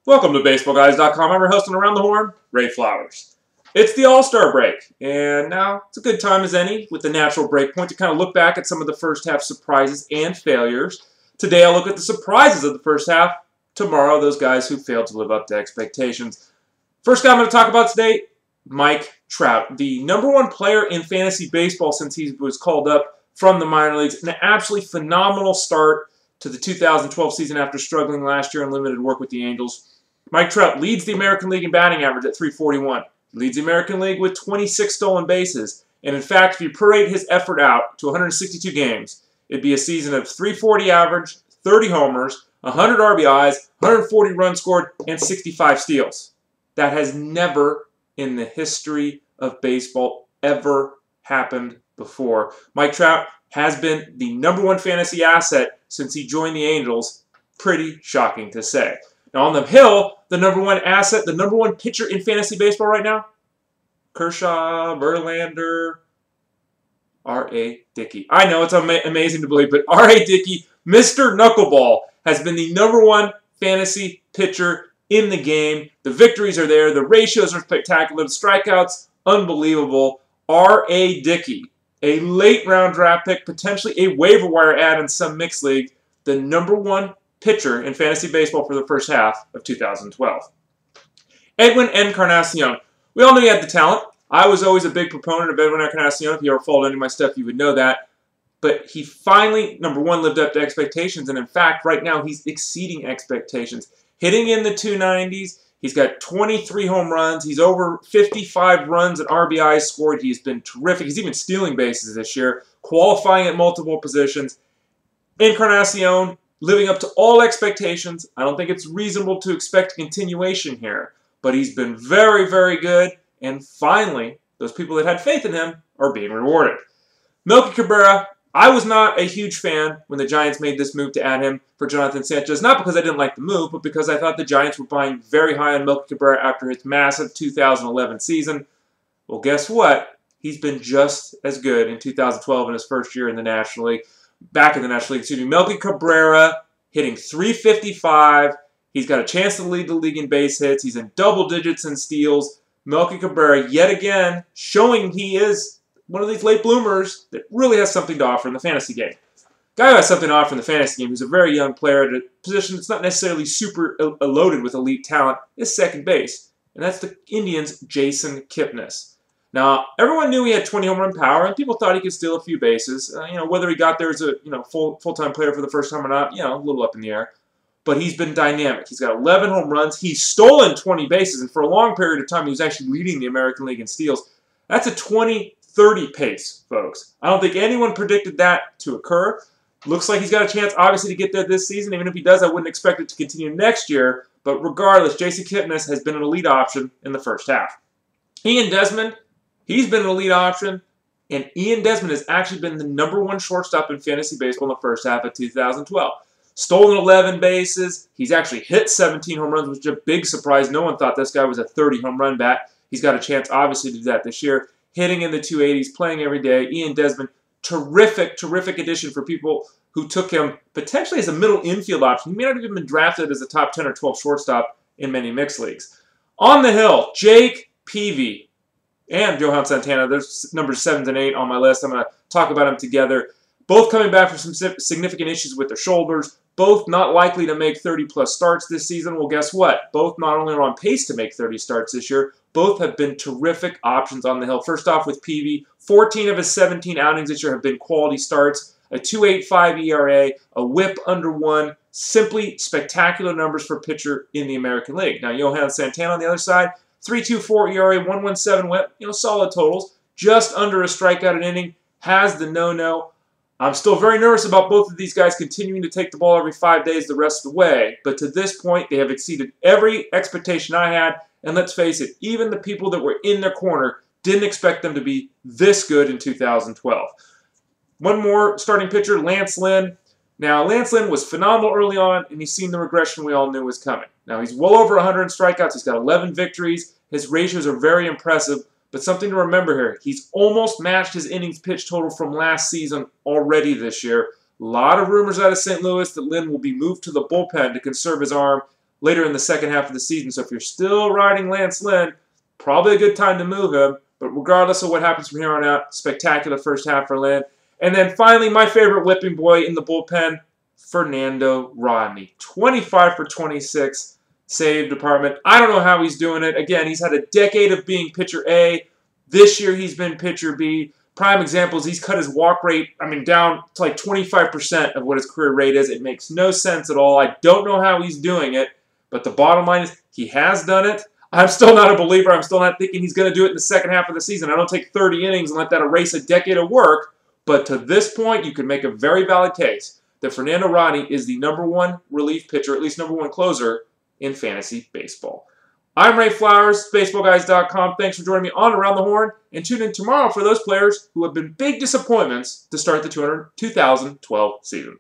Welcome to BaseballGuys.com. I'm your host on Around the Horn, Ray Flowers. It's the All-Star break, and now it's a good time as any with the natural break point to kind of look back at some of the first half surprises and failures. Today I'll look at the surprises of the first half. Tomorrow, those guys who failed to live up to expectations. First guy I'm going to talk about today, Mike Trout, the #1 player in fantasy baseball since he was called up from the minor leagues. An absolutely phenomenal start to the 2012 season after struggling last year in limited work with the Angels. Mike Trout leads the American League in batting average at .341. Leads the American League with 26 stolen bases. And in fact, if you prorate his effort out to 162 games, it'd be a season of .340 average, 30 homers, 100 RBIs, 140 runs scored, and 65 steals. That has never in the history of baseball ever happened before. Mike Trout has been the #1 fantasy asset since he joined the Angels. Pretty shocking to say. Now on the hill, the #1 asset, the #1 pitcher in fantasy baseball right now, Kershaw, Verlander, R.A. Dickey. I know it's amazing to believe, but R.A. Dickey, Mr. Knuckleball, has been the #1 fantasy pitcher in the game. The victories are there. The ratios are spectacular. The strikeouts, unbelievable. R.A. Dickey, a late-round draft pick, potentially a waiver wire ad in some mixed league, the #1 pitcher in fantasy baseball for the first half of 2012. Edwin Encarnacion. We all knew he had the talent. I was always a big proponent of Edwin Encarnacion. If you ever followed any of my stuff, you would know that. But he finally, #1, lived up to expectations. And in fact, right now, he's exceeding expectations. Hitting in the 290s. He's got 23 home runs. He's over 55 runs and RBIs scored. He's been terrific. He's even stealing bases this year, qualifying at multiple positions. Encarnacion living up to all expectations. I don't think it's reasonable to expect a continuation here, but he's been very, very good, and finally, those people that had faith in him are being rewarded. Melky Cabrera, I was not a huge fan when the Giants made this move to add him for Jonathan Sanchez, not because I didn't like the move, but because I thought the Giants were buying very high on Melky Cabrera after his massive 2011 season. Well, guess what? He's been just as good in 2012 in his first year in the National League. Back in the National League, excuse me. Melky Cabrera hitting .355. He's got a chance to lead the league in base hits. He's in double digits in steals. Melky Cabrera, yet again, showing he is one of these late bloomers that really has something to offer in the fantasy game. Guy who has something to offer in the fantasy game, who's a very young player at a position that's not necessarily super loaded with elite talent, is second base. And that's the Indians' Jason Kipnis. Now, everyone knew he had 20 home run power, and people thought he could steal a few bases. Whether he got there as a full-time player for the first time or not, a little up in the air. But he's been dynamic. He's got 11 home runs. He's stolen 20 bases, and for a long period of time, he was actually leading the American League in steals. That's a 20-30 pace, folks. I don't think anyone predicted that to occur. Looks like he's got a chance, obviously, to get there this season. Even if he does, I wouldn't expect it to continue next year. But regardless, Jason Kipnis has been an elite option in the first half. Ian Desmond, he's been an elite option, and Ian Desmond has actually been the #1 shortstop in fantasy baseball in the first half of 2012. Stolen 11 bases. He's actually hit 17 home runs, which is a big surprise. No one thought this guy was a 30 home run bat. He's got a chance, obviously, to do that this year. Hitting in the 280s, playing every day. Ian Desmond, terrific, terrific addition for people who took him potentially as a middle infield option. He may not have even been drafted as a top 10 or 12 shortstop in many mixed leagues. On the hill, Jake Peavy and Johan Santana. There's numbers 7 and 8 on my list. I'm going to talk about them together. Both coming back from some significant issues with their shoulders. Both not likely to make 30-plus starts this season. Well, guess what? Both not only are on pace to make 30 starts this year, both have been terrific options on the hill. First off with Peavy, 14 of his 17 outings this year have been quality starts. A .285 ERA, a whip under 1. Simply spectacular numbers for a pitcher in the American League. Now, Johan Santana on the other side, 3.24 ERA, 1.17 whip, solid totals. Just under a strikeout an inning, has the no-no. I'm still very nervous about both of these guys continuing to take the ball every 5 days the rest of the way. But to this point, they have exceeded every expectation I had. And let's face it, even the people that were in their corner didn't expect them to be this good in 2012. One more starting pitcher, Lance Lynn. Now, Lance Lynn was phenomenal early on, and he's seen the regression we all knew was coming. Now, he's well over 100 strikeouts. He's got 11 victories. His ratios are very impressive. But something to remember here, he's almost matched his innings pitch total from last season already this year. A lot of rumors out of St. Louis that Lynn will be moved to the bullpen to conserve his arm. later in the second half of the season. So if you're still riding Lance Lynn, probably a good time to move him. But regardless of what happens from here on out, spectacular first half for Lynn. And then finally, my favorite whipping boy in the bullpen, Fernando Rodney. 25 for 26 save department. I don't know how he's doing it. Again, he's had a decade of being pitcher A. This year he's been pitcher B. Prime examples, he's cut his walk rate, down to like 25% of what his career rate is. It makes no sense at all. I don't know how he's doing it, but the bottom line is he has done it. I'm still not a believer. I'm still not thinking he's going to do it in the second half of the season. I don't take 30 innings and let that erase a decade of work, but to this point, you can make a very valid case that Fernando Rodney is the #1 relief pitcher, at least #1 closer in fantasy baseball. I'm Ray Flowers, BaseballGuys.com. Thanks for joining me on Around the Horn, and tune in tomorrow for those players who have been big disappointments to start the 2012 season.